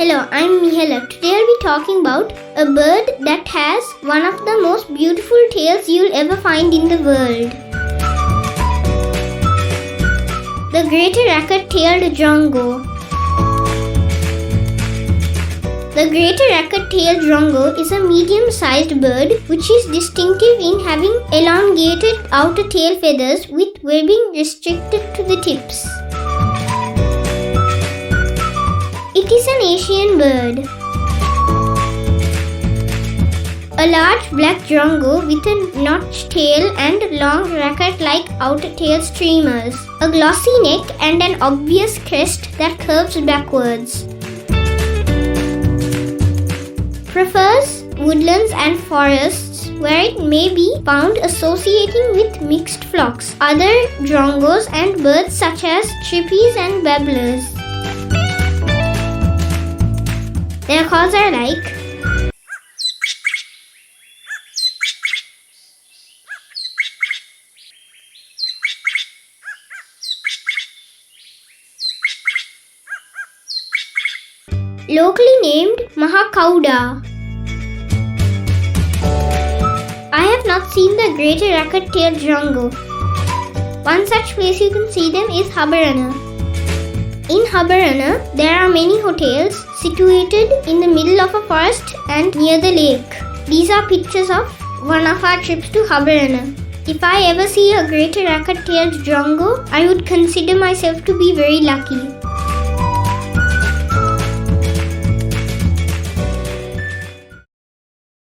Hello, I'm Mihela. Today I'll be talking about a bird that has one of the most beautiful tails you'll ever find in the world. The greater racket-tailed drongo. The greater racket-tailed drongo is a medium-sized bird which is distinctive in having elongated outer tail feathers with webbing restricted to the tips. It is an Asian bird. A large black drongo with a notched tail and long racket-like outer tail streamers, a glossy neck and an obvious crest that curves backwards. Prefers woodlands and forests where it may be found associating with mixed flocks, other drongos and birds such as treepies and babblers. Their calls are like locally named Maha Kavuda. I have not seen the greater racket-tailed drongo. One such place you can see them is Habarana. In Habarana, there are many hotels situated in the middle of a forest and near the lake. These are pictures of one of our trips to Habarana. If I ever see a greater racket-tailed drongo, I would consider myself to be very lucky.